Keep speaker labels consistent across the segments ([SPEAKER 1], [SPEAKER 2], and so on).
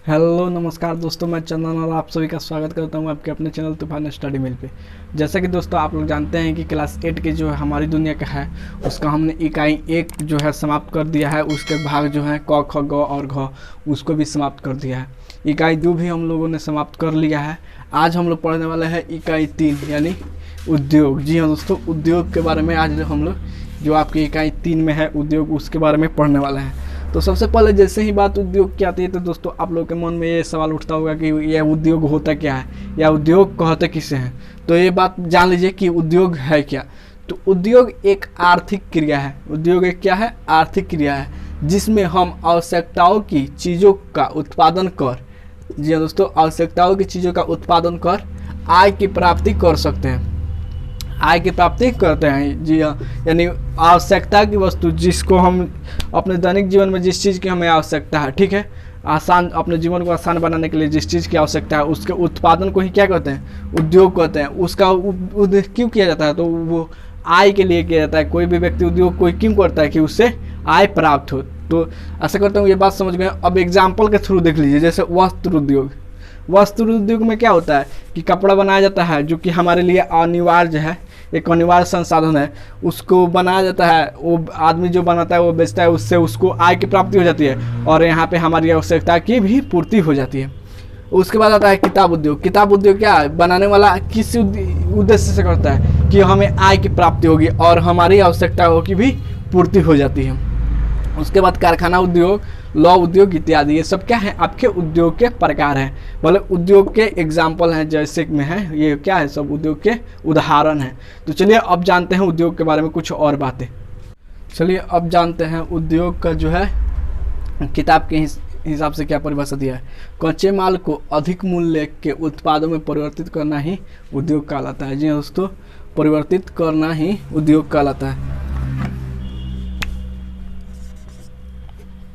[SPEAKER 1] Hello नमस्कार दोस्तों, मैं चंदन और आप सभी का स्वागत करता हूं आपके अपने चैनल तूफान स्टडी मिल पे। जैसा कि दोस्तों आप लोग जानते हैं कि क्लास 8 की जो हमारी दुनिया का है उसका हमने इकाई 1 जो है समाप्त कर दिया है। उसके भाग जो है क ख ग और घ उसको भी समाप्त कर दिया है। इकाई 2 भी हम लोगों ने समाप्त कर लिया है। आज हम लोग पढ़ने वाले हैं इकाई 3 यानी उद्योग। जी हाँ दोस्तों, उद्योग के बारे में आज हम लोग जो आपकी इकाई 3 में है उद्योग उसके बारे में पढ़ने वाले हैं। तो सबसे पहले जैसे ही बात उद्योग की आती है तो दोस्तों आप लोग के मन में ये सवाल उठता होगा कि यह उद्योग होता क्या है या उद्योग कहते किसे हैं। तो ये बात जान लीजिए कि उद्योग है क्या। तो उद्योग एक आर्थिक क्रिया है। उद्योग एक क्या है? आर्थिक क्रिया है जिसमें हम आवश्यकताओं की चीज़ों का उत्पादन कर, जी हाँ दोस्तों, आवश्यकताओं की चीज़ों का उत्पादन कर आय की प्राप्ति कर सकते हैं। आय की प्राप्ति करते हैं, जी हाँ, यानी आवश्यकता की वस्तु जिसको हम अपने दैनिक जीवन में जिस चीज़ की हमें आवश्यकता है, ठीक है, आसान अपने जीवन को आसान बनाने के लिए जिस चीज़ की आवश्यकता है उसके उत्पादन को ही क्या कहते हैं? उद्योग कहते हैं। उसका क्यों किया जाता है? तो वो आय के लिए किया जाता है। कोई भी व्यक्ति उद्योग कोई क्यों करता है? कि उससे आय प्राप्त हो। तो ऐसा करता हूँ ये बात समझ गए। अब एग्जाम्पल के थ्रू देख लीजिए, जैसे वस्त्र उद्योग। वस्त्र उद्योग में क्या होता है कि कपड़ा बनाया जाता है जो कि हमारे लिए अनिवार्य है, एक अनिवार्य संसाधन है। उसको बनाया जाता है, वो आदमी जो बनाता है वो बेचता है, उससे उसको आय की प्राप्ति हो जाती है और यहाँ पे हमारी आवश्यकता की भी पूर्ति हो जाती है। उसके बाद आता है किताब उद्योग। किताब उद्योग क्या है? बनाने वाला किस उद्देश्य से करता है कि हमें आय की प्राप्ति होगी और हमारी आवश्यकताओं की भी पूर्ति हो जाती है। उसके बाद कारखाना उद्योग, लौह उद्योग इत्यादि, ये सब क्या है? आपके उद्योग के प्रकार हैं, मतलब उद्योग के एग्जाम्पल हैं जैसे में है। ये क्या है? सब उद्योग के उदाहरण हैं। तो चलिए अब जानते हैं उद्योग के बारे में कुछ और बातें। चलिए अब जानते हैं उद्योग का जो है किताब के हिसाब से क्या परिभाषा दिया है। कच्चे माल को अधिक मूल्य के उत्पादों में परिवर्तित करना ही उद्योग कहलाता है। जी हाँ दोस्तों, परिवर्तित करना ही उद्योग कहलाता है।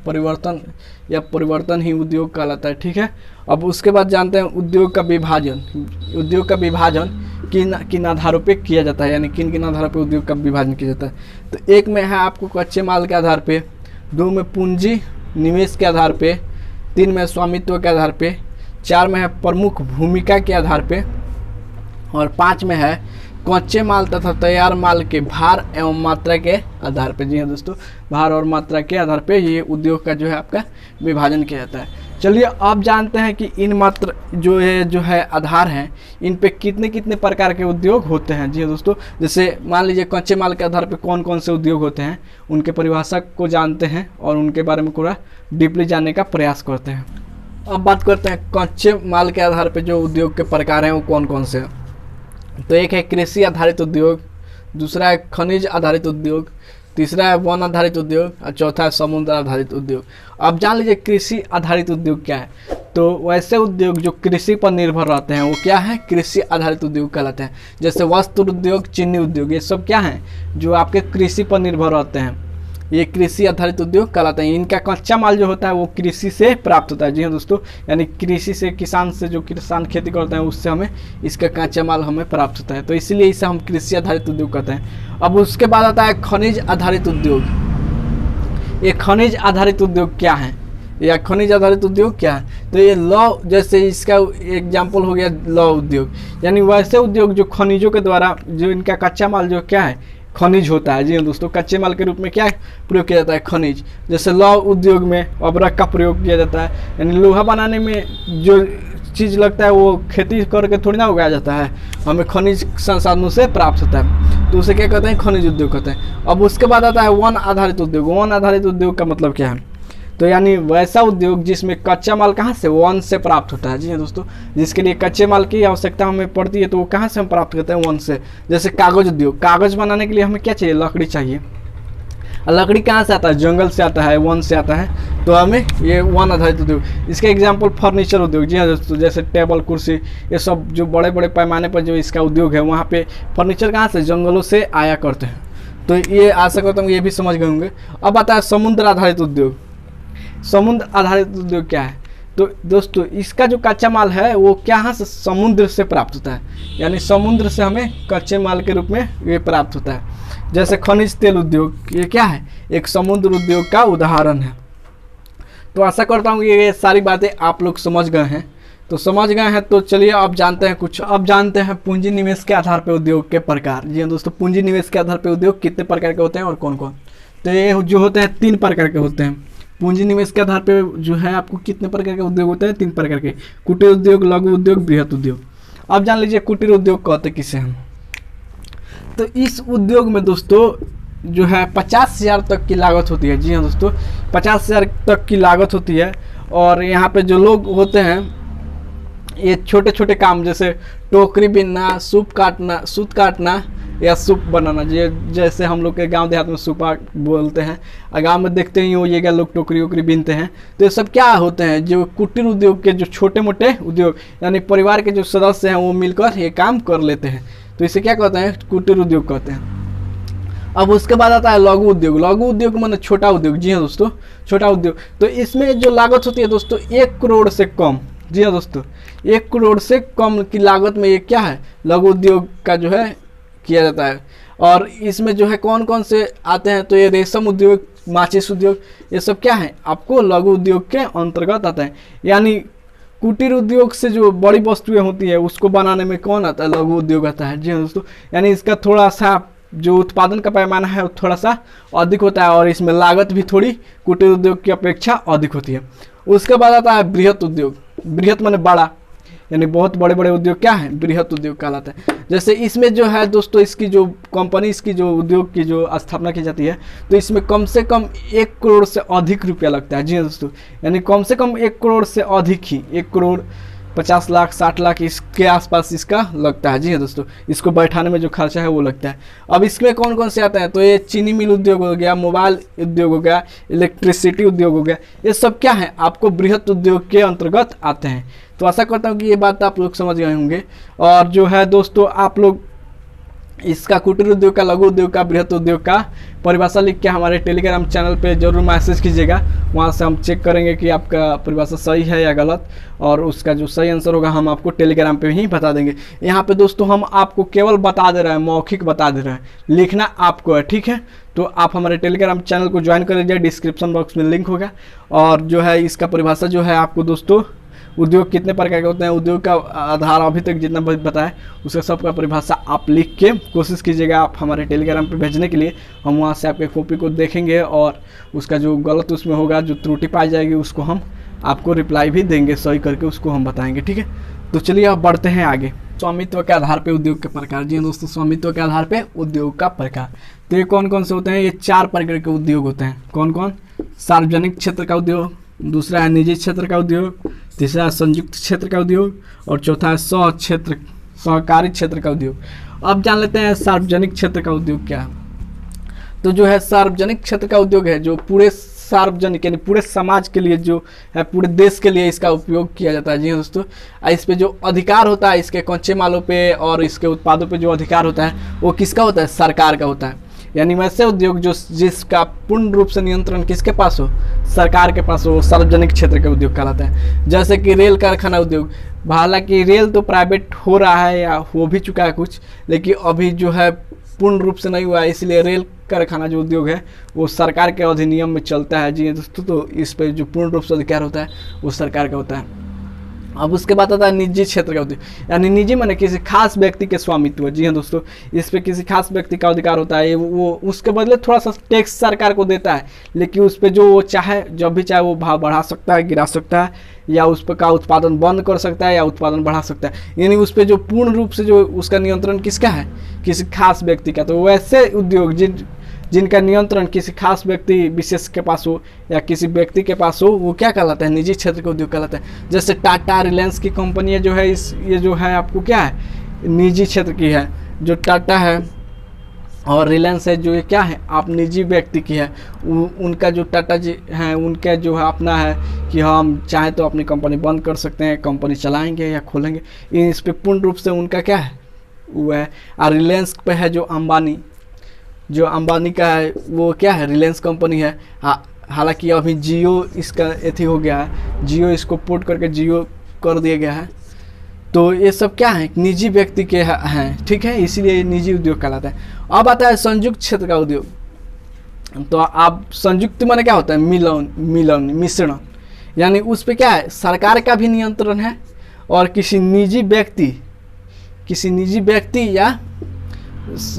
[SPEAKER 1] परिवर्तन ही उद्योग कहलाता है, ठीक है। अब उसके बाद जानते हैं उद्योग का विभाजन। उद्योग का विभाजन किन आधारों पे किया जाता है, यानी किन किन आधारों पे उद्योग का विभाजन किया जाता है। तो एक में है आपको कच्चे माल के आधार पे, 2 में पूंजी निवेश के आधार पे, 3 में स्वामित्व के आधार पे, 4 में है प्रमुख भूमिका के आधार पे और 5 में है कच्चे माल तथा तैयार माल के भार एवं मात्रा के आधार पे। जी हाँ दोस्तों, भार और मात्रा के आधार पे ये उद्योग का जो है आपका विभाजन किया जाता है। चलिए अब जानते हैं कि इन मात्र जो है आधार हैं, इन पे कितने कितने प्रकार के उद्योग होते हैं। जी हाँ दोस्तों, जैसे मान लीजिए कच्चे माल के आधार पे कौन कौन से उद्योग होते हैं, उनके परिभाषा को जानते हैं और उनके बारे में पूरा डीपली जानने का प्रयास करते हैं। अब बात करते हैं कच्चे माल के आधार पर जो उद्योग के प्रकार हैं वो कौन कौन से हैं। तो एक है कृषि आधारित उद्योग, दूसरा है खनिज आधारित उद्योग, तीसरा है वन आधारित उद्योग और चौथा है समुद्र आधारित उद्योग। अब जान लीजिए कृषि आधारित उद्योग क्या है। तो वैसे उद्योग जो कृषि पर निर्भर रहते हैं वो क्या है? कृषि आधारित उद्योग कहलाते हैं। जैसे वस्त्र उद्योग, चीनी उद्योग, ये सब क्या हैं? जो आपके कृषि पर निर्भर रहते हैं, ये कृषि आधारित उद्योग कहलाते हैं। इनका कच्चा माल जो होता है वो कृषि से प्राप्त होता है। जी हाँ दोस्तों, यानी कृषि से किसान से जो किसान खेती करते हैं उससे हमें इसका कच्चा माल हमें प्राप्त होता है, तो इसीलिए इसे हम कृषि आधारित उद्योग कहते हैं। अब उसके बाद आता है खनिज आधारित उद्योग। ये खनिज आधारित उद्योग क्या है या खनिज आधारित उद्योग क्या है? तो ये लौह, जैसे इसका एग्जाम्पल हो गया लौह उद्योग, यानी वैसे उद्योग जो खनिजों के द्वारा जो इनका कच्चा माल जो क्या है? खनिज होता है। जी हाँ दोस्तों, कच्चे माल के रूप में क्या प्रयोग किया जाता है? खनिज। जैसे लौह उद्योग में अबरख का प्रयोग किया जाता है, यानी लोहा बनाने में जो चीज़ लगता है वो खेती करके थोड़ी ना उगाया जाता है, हमें खनिज संसाधनों से प्राप्त होता है, तो उसे क्या कहते हैं? खनिज उद्योग कहते हैं। अब उसके बाद आता है वन आधारित उद्योग। वन आधारित उद्योग का मतलब क्या है? तो यानी वैसा उद्योग जिसमें कच्चा माल कहाँ से? वन से प्राप्त होता है। जी हाँ दोस्तों, जिसके लिए कच्चे माल की आवश्यकता हमें पड़ती है तो वो कहाँ से हम प्राप्त करते हैं? वन से। जैसे कागज उद्योग, कागज बनाने के लिए हमें क्या चाहिए? लकड़ी चाहिए। लकड़ी कहाँ से आता है? जंगल से आता है, वन से आता है, तो हमें ये वन आधारित उद्योग। इसका एग्जाम्पल फर्नीचर उद्योग। जी हाँ दोस्तों, जैसे टेबल, कुर्सी, ये सब जो बड़े बड़े पैमाने पर जो इसका उद्योग है वहाँ पे फर्नीचर कहाँ से? जंगलों से आया करते हैं। तो ये आशा करता हूँ ये भी समझ गए होंगे। अब आता है समुद्र आधारित उद्योग। समुद्र आधारित उद्योग क्या है? तो दोस्तों इसका जो कच्चा माल है वो कहाँ से? समुद्र से प्राप्त होता है, यानी समुद्र से हमें कच्चे माल के रूप में ये प्राप्त होता है। जैसे खनिज तेल उद्योग, ये क्या है? एक समुद्र उद्योग का उदाहरण है। तो आशा करता हूँ ये सारी बातें आप लोग समझ गए हैं। तो समझ गए हैं तो चलिए अब जानते हैं कुछ। अब जानते हैं पूंजी निवेश के आधार पर उद्योग के प्रकार। जी हाँ दोस्तों, पूंजी निवेश के आधार पर उद्योग कितने प्रकार के होते हैं और कौन कौन। तो ये जो होते हैं 3 प्रकार के होते हैं। पूंजी निवेश के आधार पे जो है आपको कितने प्रकार के उद्योग होते हैं, 3 प्रकार के। कुटीर उद्योग, लघु उद्योग, बृहत उद्योग। अब जान लीजिए कुटीर उद्योग कहते किसे हम। तो इस उद्योग में दोस्तों जो है 50,000 तक की लागत होती है। जी हाँ दोस्तों, 50,000 तक की लागत होती है। और यहाँ पे जो लोग होते हैं ये छोटे छोटे काम जैसे टोकरी बिनना, सूत काटना या सूप बनाना, जैसे हम लोग के गांव देहात में सूपा बोलते हैं, और गाँव में देखते ही हो ये लोग टोकरी वोकरी बीनते हैं। तो ये सब क्या होते हैं, जो कुटीर उद्योग के जो छोटे मोटे उद्योग यानी परिवार के जो सदस्य हैं वो मिलकर ये काम कर लेते हैं। तो इसे क्या कहते हैं, कुटीर उद्योग कहते हैं। अब उसके बाद आता है लघु उद्योग। लघु उद्योग माने छोटा उद्योग। जी हाँ दोस्तों, छोटा उद्योग। तो इसमें जो लागत होती है दोस्तों 1 करोड़ से कम। जी हाँ दोस्तों, 1 करोड़ से कम की लागत में ये क्या है, लघु उद्योग का जो है किया जाता है। और इसमें जो है कौन कौन से आते हैं, तो ये रेशम उद्योग, माचिस उद्योग, ये सब क्या है आपको लघु उद्योग के अंतर्गत आता है। यानी कुटीर उद्योग से जो बड़ी वस्तुएं होती है उसको बनाने में कौन आता है, लघु उद्योग आता है। जी हाँ दोस्तों, यानी इसका थोड़ा सा जो उत्पादन का पैमाना है वो थोड़ा सा अधिक होता है और इसमें लागत भी थोड़ी कुटीर उद्योग की अपेक्षा अधिक होती है। उसके बाद आता है बृहत उद्योग। बृहत माने बड़ा, यानी बहुत बड़े बड़े उद्योग क्या है, बृहत उद्योग कहलाता है। जैसे इसमें जो है दोस्तों इसकी जो कंपनी, इसकी जो उद्योग की जो स्थापना की जाती है तो इसमें कम से कम 1 करोड़ से अधिक रुपया लगता है। जी हाँ दोस्तों, यानी कम से कम 1 करोड़ से अधिक ही, 1 करोड़ 50 लाख 60 लाख इसके आसपास इसका लगता है। जी हाँ दोस्तों, इसको बैठाने में जो खर्चा है वो लगता है। अब इसमें कौन कौन से आते हैं, तो ये चीनी मिल उद्योग हो गया, मोबाइल उद्योग हो गया, इलेक्ट्रिसिटी उद्योग हो गया, ये सब क्या है आपको बृहत उद्योग के अंतर्गत आते हैं। तो आशा करता हूँ कि ये बात आप लोग समझ गए होंगे। और जो है दोस्तों आप लोग इसका कुटीर उद्योग का, लघु उद्योग का, बृहत उद्योग का परिभाषा लिख के हमारे टेलीग्राम चैनल पे जरूर मैसेज कीजिएगा। वहाँ से हम चेक करेंगे कि आपका परिभाषा सही है या गलत, और उसका जो सही आंसर होगा हम आपको टेलीग्राम पे ही बता देंगे। यहाँ पे दोस्तों हम आपको केवल बता दे रहे हैं, मौखिक बता दे रहे हैं, लिखना आपको है, ठीक है। तो आप हमारे टेलीग्राम चैनल को ज्वाइन कर लीजिए, डिस्क्रिप्शन बॉक्स में लिंक होगा। और जो है इसका परिभाषा जो है आपको दोस्तों, उद्योग कितने प्रकार के होते हैं, उद्योग का आधार अभी तक जितना बताया उसका सबका परिभाषा आप लिख के कोशिश कीजिएगा आप हमारे टेलीग्राम पे भेजने के लिए। हम वहाँ से आपके कॉपी को देखेंगे और उसका जो गलत उसमें होगा, जो त्रुटि पाई जाएगी उसको हम आपको रिप्लाई भी देंगे, सही करके उसको हम बताएंगे, ठीक है। तो चलिए अब बढ़ते हैं आगे। स्वामित्व के आधार पर उद्योग के प्रकार। जी दोस्तों, स्वामित्व के आधार पर उद्योग का प्रकार। तो ये कौन कौन से होते हैं, ये 4 प्रकार के उद्योग होते हैं। कौन कौन, सार्वजनिक क्षेत्र का उद्योग, दूसरा है निजी क्षेत्र का उद्योग, तीसरा है संयुक्त क्षेत्र का उद्योग, और चौथा है सहकारी क्षेत्र का उद्योग। अब जान लेते हैं सार्वजनिक क्षेत्र का उद्योग क्या है। तो जो है सार्वजनिक क्षेत्र का उद्योग है जो पूरे सार्वजनिक यानी पूरे समाज के लिए, जो है पूरे देश के लिए इसका उपयोग किया जाता है। जी हाँ दोस्तों, इस पे जो अधिकार होता है, इसके कच्चे मालों पे और इसके उत्पादों पे जो अधिकार होता है वो किसका होता है, सरकार का होता है। यानी वैसे उद्योग जो जिसका पूर्ण रूप से नियंत्रण किसके पास हो, सरकार के पास हो, सार्वजनिक क्षेत्र का उद्योग कहलाता है। जैसे कि रेल कारखाना उद्योग, हालांकि रेल तो प्राइवेट हो रहा है या हो भी चुका है कुछ, लेकिन अभी जो है पूर्ण रूप से नहीं हुआ है, इसलिए रेल कारखाना जो उद्योग है वो सरकार के अधिनियम में चलता है। जी दोस्तों, तो इस पर जो पूर्ण रूप से अधिकार होता है वो सरकार का होता है। अब उसके बाद आता है निजी क्षेत्र का उद्योग, यानी निजी माने किसी खास व्यक्ति के स्वामित्व। जी हाँ दोस्तों, इस पे किसी खास व्यक्ति का अधिकार होता है, वो उसके बदले थोड़ा सा टैक्स सरकार को देता है, लेकिन उस पर जो वो चाहे, जब भी चाहे वो भाव बढ़ा सकता है, गिरा सकता है, या उस पर का उत्पादन बंद कर सकता है या उत्पादन बढ़ा सकता है। यानी उस पर जो पूर्ण रूप से जो उसका नियंत्रण किसका है, किसी खास व्यक्ति का। तो वैसे उद्योग जिनका नियंत्रण किसी खास व्यक्ति विशेष के पास हो या किसी व्यक्ति के पास हो, वो क्या कहलाता है, निजी क्षेत्र का उद्योग कहलाता है। जैसे टाटा, रिलायंस की कंपनी जो है, ये जो है आपको क्या है, निजी क्षेत्र की है। जो टाटा है और रिलायंस है जो ये क्या है, आप निजी व्यक्ति की है। उनका जो टाटा जी हैं उनका जो है अपना है कि हम चाहे तो अपनी कंपनी बंद कर सकते हैं, कंपनी चलाएंगे या खोलेंगे, इस पर पूर्ण रूप से उनका क्या है वो है। और रिलायंस पे है जो अंबानी का है, वो क्या है, रिलायंस कंपनी है। हालांकि अभी जियो इसका एथी हो गया है, जियो इसको पोर्ट करके जियो कर दिया गया है। तो ये सब क्या है, निजी व्यक्ति के हैं, ठीक है, इसीलिए निजी उद्योग कहलाता है। अब आता है संयुक्त क्षेत्र का उद्योग। तो आप संयुक्त माने क्या होता है, मिश्रण। यानी उस पे क्या है, सरकार का भी नियंत्रण है और किसी निजी व्यक्ति या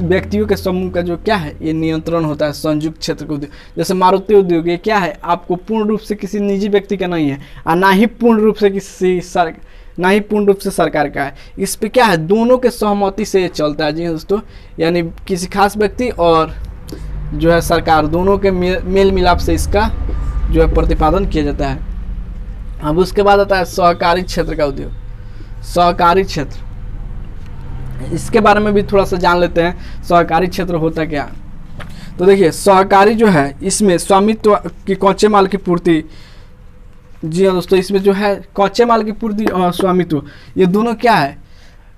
[SPEAKER 1] व्यक्तियों के समूह का जो क्या है ये नियंत्रण होता है संयुक्त क्षेत्र का उद्योग। जैसे मारुति उद्योग, ये क्या है, आपको पूर्ण रूप से किसी निजी व्यक्ति का नहीं है और ना ही पूर्ण रूप से सरकार का है। इस पे क्या है, दोनों के सहमति से ये चलता है। जी हाँ दोस्तों, यानी किसी खास व्यक्ति और जो है सरकार, दोनों के मेल मिलाप से इसका जो है प्रतिपादन किया जाता है। अब उसके बाद आता है सहकारी क्षेत्र का उद्योग। सहकारी क्षेत्र, इसके बारे में भी थोड़ा सा जान लेते हैं, सहकारी क्षेत्र होता क्या। तो देखिए सहकारी जो है इसमें स्वामित्व की कच्चे माल की पूर्ति, जी हाँ दोस्तों, इसमें जो है कच्चे माल की पूर्ति और स्वामित्व ये दोनों क्या है,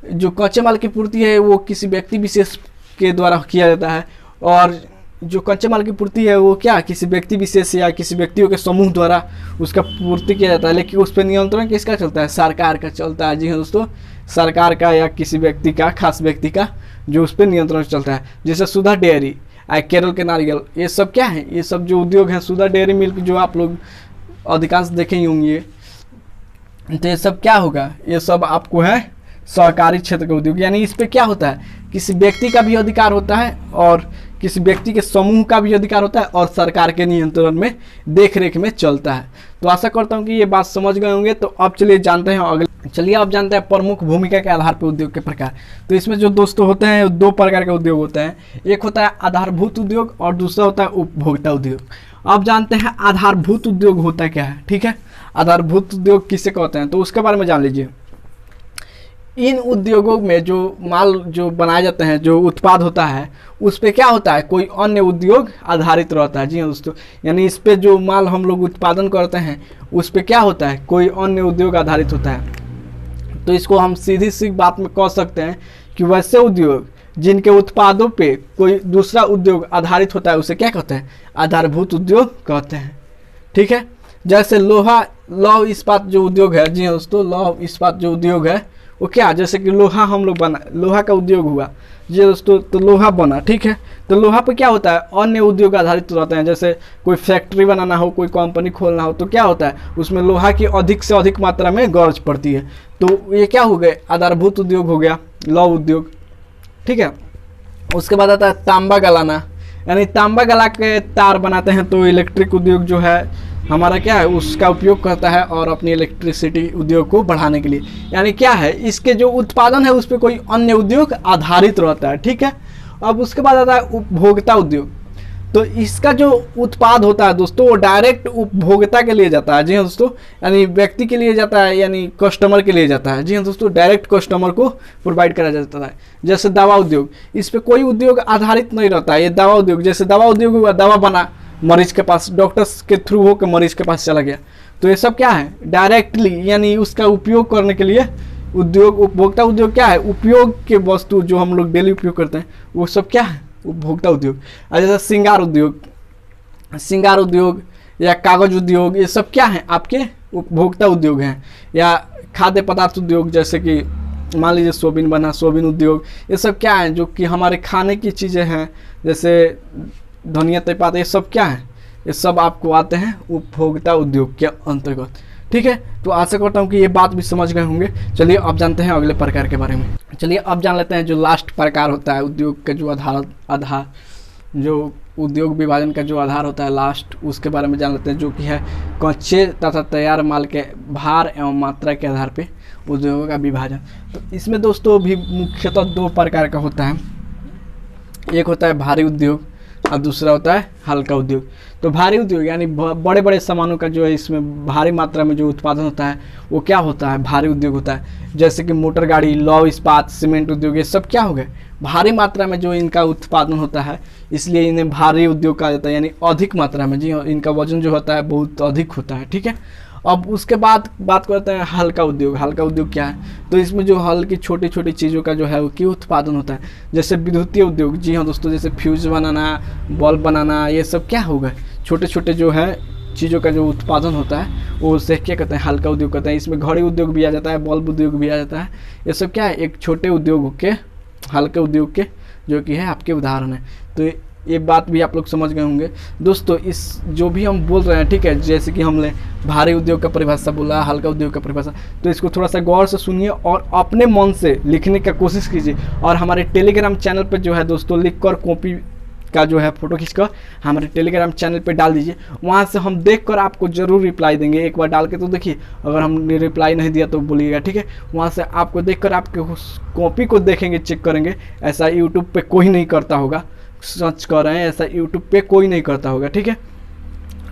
[SPEAKER 1] जो कच्चे माल की पूर्ति है वो किसी व्यक्ति विशेष के द्वारा किया जाता है और जो कच्चे माल की पूर्ति है वो क्या किसी व्यक्ति विशेष या किसी व्यक्तियों के समूह द्वारा उसका पूर्ति किया जाता है। लेकिन उस पर नियंत्रण किसका चलता है, सरकार का चलता है। जी हाँ दोस्तों, सरकार का या किसी व्यक्ति का, खास व्यक्ति का जो उस पर नियंत्रण चलता है। जैसे सुधा डेयरी, केरल के नारियल, ये सब क्या है, ये सब जो उद्योग है, सुधा डेयरी मिल्क जो आप लोग अधिकांश देखे ही होंगे, तो ये सब क्या होगा, ये सब आपको है सहकारी क्षेत्र का उद्योग। यानी इस पे क्या होता है, किसी व्यक्ति का भी अधिकार होता है और किसी व्यक्ति के समूह का भी अधिकार होता है और सरकार के नियंत्रण में, देख रेख में चलता है। तो आशा करता हूँ कि ये बात समझ गए होंगे। तो अब चलिए जानते हैं अगले, चलिए आप जानते हैं प्रमुख भूमिका के आधार पर उद्योग के प्रकार। तो इसमें जो दोस्तों होते हैं दो प्रकार के उद्योग होते हैं, एक होता है आधारभूत उद्योग और दूसरा होता है उपभोक्ता उद्योग। अब जानते हैं आधारभूत उद्योग होता क्या है। ठीक है, आधारभूत उद्योग किसे कहते हैं तो उसके बारे में जान लीजिए। इन उद्योगों में जो माल जो बनाए जाते हैं, जो उत्पाद होता है, उस पे क्या होता है, कोई अन्य उद्योग आधारित रहता है। जी हाँ दोस्तों, यानी इस पे जो माल हम लोग उत्पादन करते हैं उस पे क्या होता है, कोई अन्य उद्योग आधारित होता है। तो इसको हम सीधी सी बात में कह सकते हैं कि वैसे उद्योग जिनके उत्पादों पे कोई दूसरा उद्योग आधारित होता है उसे क्या कहते हैं, आधारभूत उद्योग कहते हैं। ठीक है, जैसे लौह इस्पात जो उद्योग है, जी हाँ दोस्तों, लौह इस्पात जो उद्योग है वो क्या, जैसे कि लोहा हम लोग बना, लोहा का उद्योग हुआ जी दोस्तों, तो लोहा बना। ठीक है, तो लोहा पे क्या होता है, अन्य उद्योग आधारित रहते हैं। जैसे कोई फैक्ट्री बनाना हो, कोई कंपनी खोलना हो, तो क्या होता है उसमें लोहा की अधिक से अधिक मात्रा में गरज पड़ती है। तो ये क्या हो गए, आधारभूत उद्योग हो गया, लौह उद्योग। ठीक है, उसके बाद आता है तांबा गलाना, यानी तांबा गला के तार बनाते हैं। तो इलेक्ट्रिक उद्योग जो है हमारा क्या है, उसका उपयोग करता है और अपनी इलेक्ट्रिसिटी उद्योग को बढ़ाने के लिए। यानी क्या है, इसके जो उत्पादन है उस पर कोई अन्य उद्योग आधारित रहता है। ठीक है, अब उसके बाद आता है उपभोक्ता उद्योग। तो इसका जो उत्पाद होता है दोस्तों वो डायरेक्ट उपभोक्ता के लिए जाता है। जी हाँ दोस्तों, यानी व्यक्ति के लिए जाता है, यानी कस्टमर के लिए जाता है। जी हाँ दोस्तों, डायरेक्ट कस्टमर को प्रोवाइड करा जाता है। जैसे दवा उद्योग, इस पर कोई उद्योग आधारित नहीं रहता है। ये दवा उद्योग, जैसे दवा उद्योग हुआ, दवा बना, मरीज के पास, डॉक्टर्स के थ्रू होकर मरीज के पास चला गया। तो ये सब क्या है, डायरेक्टली, यानी उसका उपयोग करने के लिए उद्योग। उपभोक्ता उद्योग क्या है, उपयोग के वस्तु जो हम लोग डेली उपयोग करते हैं वो सब क्या है, उपभोक्ता उद्योग। जैसे श्रृंगार उद्योग या कागज उद्योग, ये सब क्या है, आपके उपभोक्ता उद्योग हैं। या खाद्य पदार्थ उद्योग, जैसे कि मान लीजिए सोयाबीन बना, सोयाबीन उद्योग, ये सब क्या है, जो कि हमारे खाने की चीज़ें हैं। जैसे धनिया तेजपात, ये सब क्या है, ये सब आपको आते हैं उपभोक्ता उद्योग के अंतर्गत। ठीक है, तो आशा करता हूँ कि ये बात भी समझ गए होंगे। चलिए अब जानते हैं अगले प्रकार के बारे में। चलिए अब जान लेते हैं जो लास्ट प्रकार होता है उद्योग का, जो आधार जो उद्योग विभाजन का जो आधार होता है लास्ट, उसके बारे में जान लेते हैं, जो कि है कच्चे तथा तैयार माल के भार एवं मात्रा के आधार पे उद्योगों का विभाजन। तो इसमें दोस्तों भी मुख्यतः दो प्रकार का होता है, एक होता है भारी उद्योग और दूसरा होता है हल्का उद्योग। तो भारी उद्योग यानी बड़े बड़े सामानों का जो है, इसमें भारी मात्रा में जो उत्पादन होता है वो क्या होता है, भारी उद्योग होता है। जैसे कि मोटर गाड़ी, लौह इस्पात, सीमेंट उद्योग, ये सब क्या हो गए, भारी मात्रा में जो इनका उत्पादन होता है, इसलिए इन्हें भारी उद्योग कहा जाता है। यानी अधिक मात्रा में, जी इनका वजन जो होता है बहुत अधिक होता है। ठीक है, अब उसके बाद बात करते हैं हल्का उद्योग। हल्का उद्योग क्या है, तो इसमें जो हल्की छोटी छोटी चीज़ों का जो है वो की उत्पादन होता है। जैसे विद्युतीय उद्योग, जी हाँ दोस्तों, जैसे फ्यूज बनाना, बल्ब बनाना, ये सब क्या होगा, छोटे छोटे जो है चीज़ों का जो उत्पादन होता है वो उसे क्या कहते हैं, हल्का उद्योग कहते हैं। इसमें घड़ी उद्योग भी आ जाता है, बल्ब उद्योग भी आ जाता है। ये सब क्या है, एक छोटे उद्योग के, हल्के उद्योग के, जो कि है आपके उदाहरण है। तो ये बात भी आप लोग समझ गए होंगे दोस्तों। इस जो भी हम बोल रहे हैं, ठीक है, जैसे कि हमने भारी उद्योग का परिभाषा बोला, हल्का उद्योग का परिभाषा, तो इसको थोड़ा सा गौर से सुनिए और अपने मन से लिखने का कोशिश कीजिए। और हमारे टेलीग्राम चैनल पर जो है दोस्तों, लिख कर कॉपी का जो है फ़ोटो खींचकर हमारे टेलीग्राम चैनल पे डाल दीजिए। वहाँ से हम देखकर आपको ज़रूर रिप्लाई देंगे। एक बार डाल के तो देखिए, अगर हमने रिप्लाई नहीं दिया तो बोलिएगा, ठीक है। वहाँ से आपको देखकर आपके उस कॉपी को देखेंगे, चेक करेंगे। ऐसा यूट्यूब पे कोई नहीं करता होगा, सच कर रहे हैं, ऐसा यूट्यूब पे कोई नहीं करता होगा, ठीक है।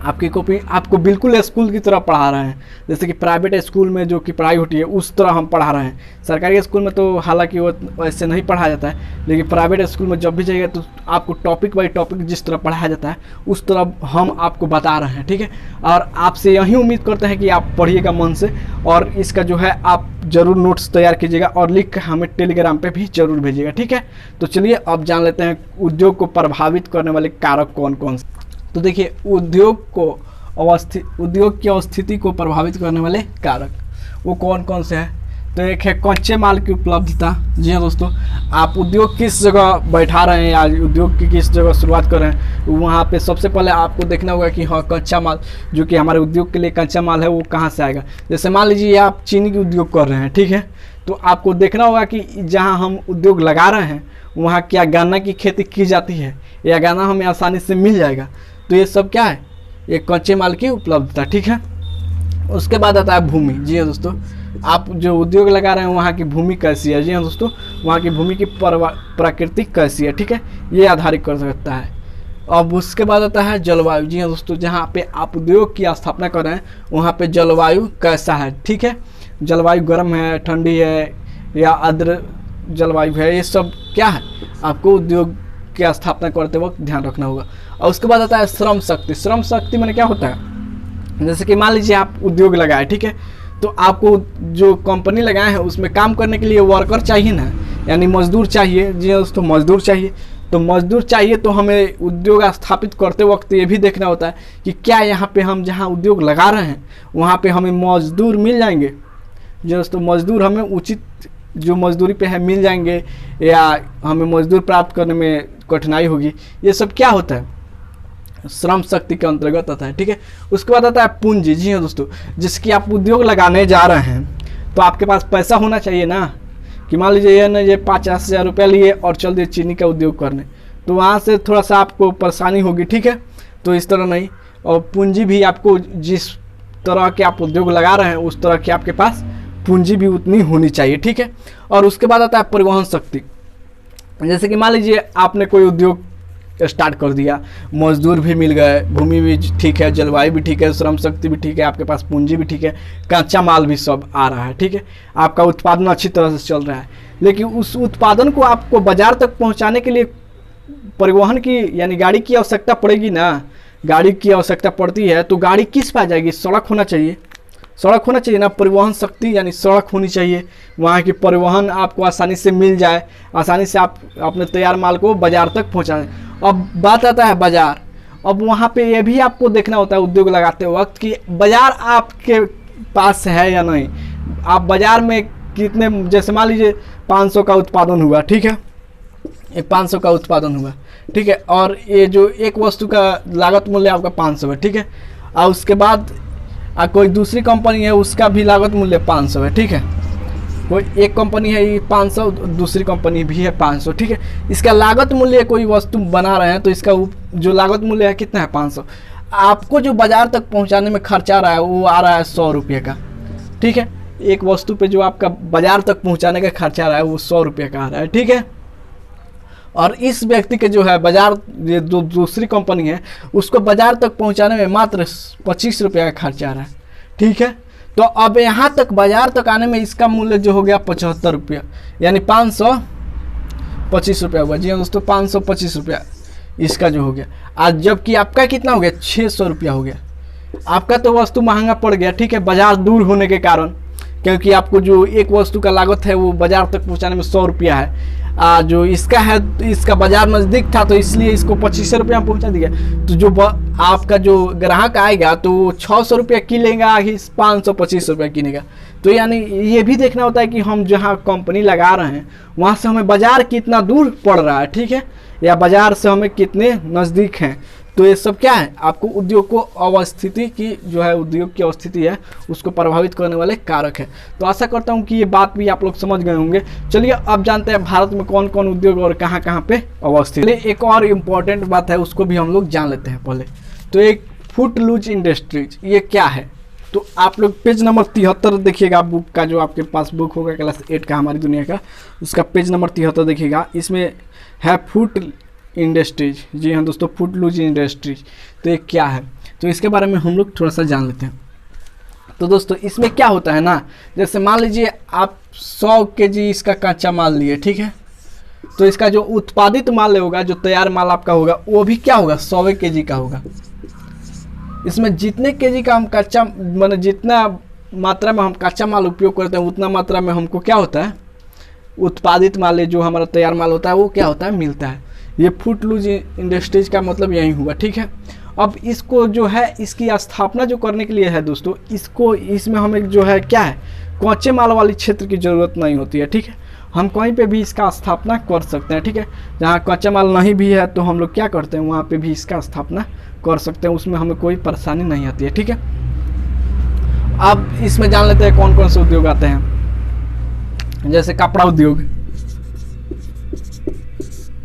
[SPEAKER 1] आपकी कॉपी आपको बिल्कुल स्कूल की तरह पढ़ा रहे हैं, जैसे कि प्राइवेट स्कूल में जो कि पढ़ाई होती है उस तरह हम पढ़ा रहे हैं। सरकारी स्कूल में तो हालांकि वो ऐसे नहीं पढ़ाया जाता है, लेकिन प्राइवेट स्कूल में जब भी जाइएगा तो आपको टॉपिक बाई टॉपिक जिस तरह पढ़ाया जाता है उस तरह हम आपको बता रहे हैं, ठीक है। और आपसे यही उम्मीद करते हैं कि आप पढ़िएगा मन से, और इसका जो है आप ज़रूर नोट्स तैयार कीजिएगा और लिख कर हमें टेलीग्राम पे भी ज़रूर भेजिएगा, ठीक है। तो चलिए अब जान लेते हैं उद्योग को प्रभावित करने वाले कारक कौन कौन से। तो देखिए, उद्योग की अवस्थिति को प्रभावित करने वाले कारक वो कौन कौन से हैं। तो एक है कच्चे माल की उपलब्धता। जी हाँ दोस्तों, आप उद्योग किस जगह बैठा रहे हैं या उद्योग की किस जगह शुरुआत कर रहे हैं, वहाँ पे सबसे पहले आपको देखना होगा कि हाँ, कच्चा माल जो कि हमारे उद्योग के लिए कच्चा माल है वो कहाँ से आएगा। जैसे मान लीजिए आप चीनी की उद्योग कर रहे हैं, ठीक है, तो आपको देखना होगा कि जहाँ हम उद्योग लगा रहे हैं वहाँ क्या गन्ना की खेती की जाती है या गन्ना हमें आसानी से मिल जाएगा। तो ये सब क्या है, ये कच्चे माल की उपलब्धता, ठीक है। उसके बाद आता है भूमि। जी हाँ दोस्तों, आप जो उद्योग लगा रहे हैं वहाँ की भूमि कैसी है। जी हाँ दोस्तों, वहाँ की भूमि की प्राकृतिक कैसी है, ठीक है, ये आधारित कर सकता है। अब उसके बाद आता है जलवायु। जी हाँ दोस्तों, जहाँ पे आप उद्योग की स्थापना कर रहे हैं वहाँ पे जलवायु कैसा है, ठीक है। जलवायु गर्म है, ठंडी है या आर्द्र जलवायु है, ये सब क्या है आपको उद्योग की स्थापना करते वक्त ध्यान रखना होगा। और उसके बाद आता है श्रम शक्ति। श्रम शक्ति में क्या होता है, जैसे कि मान लीजिए आप उद्योग लगाए, ठीक है, तो आपको जो कंपनी लगाए हैं उसमें काम करने के लिए वर्कर चाहिए ना, यानी मजदूर चाहिए। जी दोस्तों, मजदूर चाहिए। तो मजदूर चाहिए तो हमें उद्योग स्थापित करते वक्त ये भी देखना होता है कि क्या यहाँ पे हम जहाँ उद्योग लगा रहे हैं वहाँ पे हमें मजदूर मिल जाएंगे। जी दोस्तों, मजदूर हमें उचित जो मजदूरी पे है मिल जाएंगे या हमें मजदूर प्राप्त करने में कठिनाई होगी। ये सब क्या होता है, श्रम शक्ति के अंतर्गत आता है, ठीक है। उसके बाद आता है पूंजी। जी हाँ दोस्तों, जिसकी आप उद्योग लगाने जा रहे हैं तो आपके पास पैसा होना चाहिए ना, कि मान लीजिए ये ना ये 50,000 रुपया लिए और चल दिए चीनी का उद्योग करने, तो वहाँ से थोड़ा सा आपको परेशानी होगी, ठीक है। तो इस तरह नहीं, और पूंजी भी आपको जिस तरह के आप उद्योग लगा रहे हैं उस तरह की आपके पास पूंजी भी उतनी होनी चाहिए, ठीक है। और उसके बाद आता है परिवहन शक्ति। जैसे कि मान लीजिए आपने कोई उद्योग स्टार्ट कर दिया, मजदूर भी मिल गए, भूमि भी ठीक है, जलवायु भी ठीक है, श्रम शक्ति भी ठीक है, आपके पास पूंजी भी ठीक है, कच्चा माल भी सब आ रहा है, ठीक है, आपका उत्पादन अच्छी तरह से चल रहा है। लेकिन उस उत्पादन को आपको बाजार तक पहुंचाने के लिए परिवहन की यानी गाड़ी की आवश्यकता पड़ेगी ना। गाड़ी की आवश्यकता पड़ती है तो गाड़ी किस पे आ जाएगी, सड़क होना चाहिए, सड़क होना चाहिए ना। परिवहन शक्ति यानी सड़क होनी चाहिए, वहाँ की परिवहन आपको आसानी से मिल जाए, आसानी से आप अपने तैयार माल को बाज़ार तक पहुँचाएं। अब बात आता है बाज़ार। अब वहाँ पे ये भी आपको देखना होता है उद्योग लगाते वक्त कि बाज़ार आपके पास है या नहीं। आप बाज़ार में कितने, जैसे मान लीजिए 500 का उत्पादन हुआ, ठीक है, ये 500 का उत्पादन हुआ, ठीक है, और ये जो एक वस्तु का लागत मूल्य आपका 500 है, ठीक है। और उसके बाद कोई दूसरी कंपनी है उसका भी लागत मूल्य 500 है, ठीक है। कोई एक कंपनी है ये 500, दूसरी कंपनी भी है 500, ठीक है। इसका लागत मूल्य, कोई वस्तु बना रहे हैं तो इसका जो लागत मूल्य है कितना है, 500। आपको जो बाज़ार तक पहुंचाने में खर्चा आ रहा है वो आ रहा है 100 रुपये का, ठीक है। एक वस्तु पे जो आपका बाज़ार तक पहुंचाने का खर्चा आ रहा है वो 100 रुपये का आ रहा है, ठीक है। और इस व्यक्ति के जो है बाज़ार, ये जो दूसरी कंपनी है उसको बाज़ार तक पहुंचाने में मात्र 25 रुपये का खर्चा आ रहा है, ठीक है। तो अब यहाँ तक बाज़ार तक आने में इसका मूल्य जो हो गया 75 रुपया, यानी 525 रुपया हुआ। जी हाँ दोस्तों, 525 रुपया इसका जो हो गया। आज जबकि आपका कितना हो गया, 600 रुपया हो गया। आपका तो वस्तु महंगा पड़ गया, ठीक है, बाज़ार दूर होने के कारण, क्योंकि आपको जो एक वस्तु का लागत है वो बाजार तक पहुंचाने में 100 रुपया है। जो इसका है, इसका बाजार नज़दीक था तो इसलिए इसको 2500 रुपया में पहुँचा दिया। तो जो आपका जो ग्राहक आएगा तो 600 रुपया किनेगा, 525 रुपया किनेगा। तो यानी ये भी देखना होता है कि हम जहाँ कंपनी लगा रहे हैं वहाँ से हमें बाज़ार कितना दूर पड़ रहा है, ठीक है, या बाज़ार से हमें कितने नज़दीक हैं। तो ये सब क्या है, आपको उद्योग को अवस्थिति की जो है, उद्योग की अवस्थिति है उसको प्रभावित करने वाले कारक है। तो आशा करता हूँ कि ये बात भी आप लोग समझ गए होंगे। चलिए अब जानते हैं भारत में कौन कौन उद्योग और कहाँ कहाँ पे अवस्थित है। एक और इम्पॉर्टेंट बात है उसको भी हम लोग जान लेते हैं पहले। तो एक फुटलूज इंडस्ट्रीज, ये क्या है? तो आप लोग पेज नंबर 73 देखिएगा, बुक का जो आपके पास बुक होगा क्लास 8 का हमारी दुनिया का, उसका पेज नंबर 73 देखिएगा। इसमें है फुट इंडस्ट्रीज। जी हाँ दोस्तों, फुटलूज इंडस्ट्रीज। तो ये क्या है, तो इसके बारे में हम लोग थोड़ा सा जान लेते हैं। तो दोस्तों इसमें क्या होता है ना, जैसे मान लीजिए आप 100 केजी इसका कच्चा माल लिए, ठीक है, तो इसका जो उत्पादित माल होगा, जो तैयार माल आपका होगा, वो भी क्या होगा, 100 केजी का होगा। इसमें जितने केजी का हम कच्चा, मतलब जितना मात्रा में हम कच्चा माल उपयोग करते हैं उतना मात्रा में हमको क्या होता है, उत्पादित माल, जो हमारा तैयार माल होता है वो क्या होता है, मिलता है। ये फुटलूज इंडस्ट्रीज का मतलब यही हुआ, ठीक है। अब इसको जो है, इसकी स्थापना जो करने के लिए है दोस्तों, इसमें हमें जो है क्या है, कच्चे माल वाली क्षेत्र की ज़रूरत नहीं होती है, ठीक है। हम कहीं पे भी इसका स्थापना कर सकते हैं, ठीक है। जहाँ कच्चा माल नहीं भी है तो हम लोग क्या करते हैं, वहाँ पे भी इसका स्थापना कर सकते हैं, उसमें हमें कोई परेशानी नहीं आती है, ठीक है। अब इसमें जान लेते हैं कौन कौन से उद्योग आते हैं। जैसे कपड़ा उद्योग।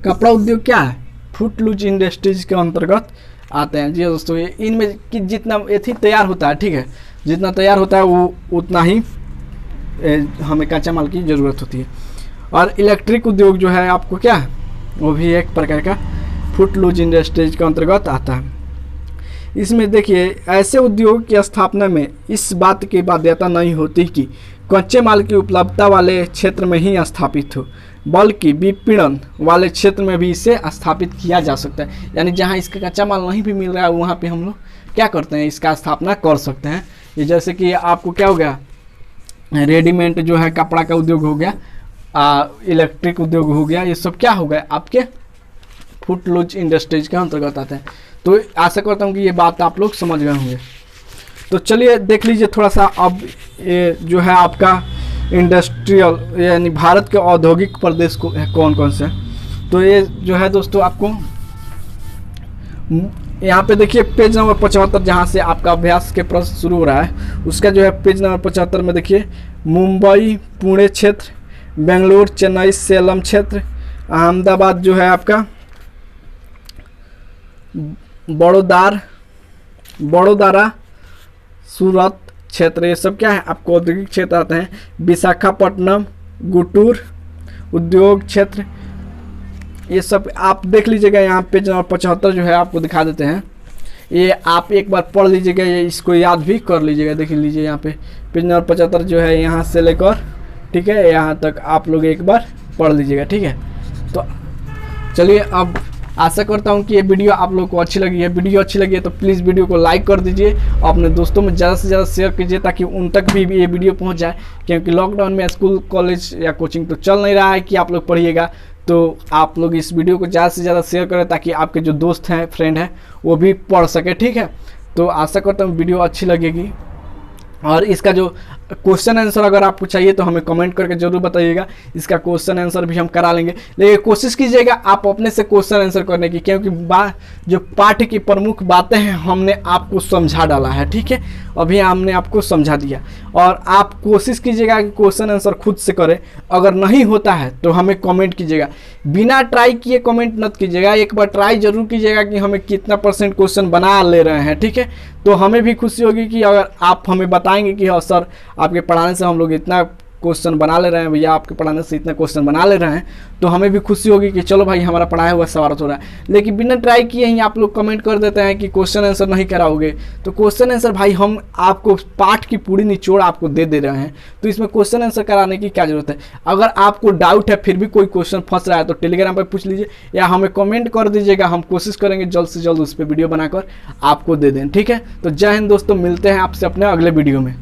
[SPEAKER 1] कपड़ा उद्योग क्या है, फुटलूज इंडस्ट्रीज के अंतर्गत आते हैं। जी दोस्तों, ये इनमें कि जितना एथी तैयार होता है, ठीक है, जितना तैयार होता है वो उतना ही हमें कच्चा माल की ज़रूरत होती है। और इलेक्ट्रिक उद्योग जो है आपको क्या है, वो भी एक प्रकार का फुटलूज इंडस्ट्रीज के अंतर्गत आता है। इसमें देखिए, ऐसे उद्योग की स्थापना में इस बात की बाध्यता नहीं होती कि कच्चे माल की उपलब्धता वाले क्षेत्र में ही स्थापित हो, बल्कि विपणन वाले क्षेत्र में भी इसे स्थापित किया जा सकता है। यानी जहां इसका कच्चा माल नहीं भी मिल रहा है वहां पे हम लोग क्या करते हैं, इसका स्थापना कर सकते हैं। ये जैसे कि आपको क्या हो गया, रेडीमेड जो है कपड़ा का उद्योग हो गया, इलेक्ट्रिक उद्योग हो गया, ये सब क्या हो गया, आपके फुटलूज इंडस्ट्रीज के अंतर्गत आते हैं। तो आशा करता हूँ कि ये बात आप लोग समझ गए होंगे। तो चलिए देख लीजिए थोड़ा सा, अब ये जो है आपका इंडस्ट्रियल यानी भारत के औद्योगिक प्रदेश को कौन कौन से। तो ये जो है दोस्तों, आपको यहाँ पे देखिए पेज नंबर 75 जहाँ से आपका अभ्यास के प्रश्न शुरू हो रहा है, उसका जो है पेज नंबर 75 में देखिए, मुंबई पुणे क्षेत्र, बेंगलोर चेन्नई सेलम क्षेत्र, अहमदाबाद जो है आपका बड़ोदरा सूरत क्षेत्र, ये सब क्या है आपको औद्योगिक क्षेत्र आते हैं। विशाखापट्टनम, गुंटूर उद्योग क्षेत्र, ये सब आप देख लीजिएगा। यहाँ पेज नंबर 75 जो है आपको दिखा देते हैं, ये आप एक बार पढ़ लीजिएगा, ये इसको याद भी कर लीजिएगा। देख लीजिए यहाँ पे पेज नंबर 75 जो है, यहाँ से लेकर ठीक है यहाँ तक आप लोग एक बार पढ़ लीजिएगा, ठीक है। तो चलिए, अब आशा करता हूँ कि ये वीडियो आप लोगों को अच्छी लगी है। वीडियो अच्छी लगी है तो प्लीज़ वीडियो को लाइक कर दीजिए और अपने दोस्तों में ज़्यादा से ज़्यादा शेयर कीजिए ताकि उन तक भी ये वीडियो पहुँच जाए। क्योंकि लॉकडाउन में स्कूल कॉलेज या कोचिंग तो चल नहीं रहा है कि आप लोग पढ़िएगा, तो आप लोग इस वीडियो को ज़्यादा से ज़्यादा शेयर करें ताकि आपके जो दोस्त हैं, फ्रेंड हैं, वो भी पढ़ सके, ठीक है। तो आशा करता हूँ वीडियो अच्छी लगेगी। और इसका जो क्वेश्चन आंसर अगर आपको चाहिए तो हमें कमेंट करके जरूर बताइएगा, इसका क्वेश्चन आंसर भी हम करा लेंगे। लेकिन कोशिश कीजिएगा आप अपने से क्वेश्चन आंसर करने की, क्योंकि जो पाठ की प्रमुख बातें हैं हमने आपको समझा डाला है, ठीक है। अभी हमने आपको समझा दिया और आप कोशिश कीजिएगा कि क्वेश्चन आंसर खुद से करें। अगर नहीं होता है तो हमें कमेंट कीजिएगा, बिना ट्राई किए कमेंट मत कीजिएगा, एक बार ट्राई जरूर कीजिएगा कि हमें कितना % क्वेश्चन बना ले रहे हैं, ठीक है। तो हमें भी खुशी होगी कि अगर आप हमें बताएंगे कि हाँ सर, आपके पढ़ाने से हम लोग इतना क्वेश्चन बना ले रहे हैं, भैया आपके पढ़ाने से इतना क्वेश्चन बना ले रहे हैं, तो हमें भी खुशी होगी कि चलो भाई हमारा पढ़ाया हुआ सवाल हो रहा है। लेकिन बिना ट्राई किए ही आप लोग कमेंट कर देते हैं कि क्वेश्चन आंसर नहीं कराओगे, तो क्वेश्चन आंसर भाई हम आपको पाठ की पूरी निचोड़ आपको दे रहे हैं, तो इसमें क्वेश्चन आंसर कराने की क्या जरूरत है। अगर आपको डाउट है फिर भी कोई क्वेश्चन फंस रहा है तो टेलीग्राम पर पूछ लीजिए या हमें कमेंट कर दीजिएगा, हम कोशिश करेंगे जल्द से जल्द उस पर वीडियो बनाकर आपको दे दें, ठीक है। तो जय हिंद दोस्तों, मिलते हैं आपसे अपने अगले वीडियो में।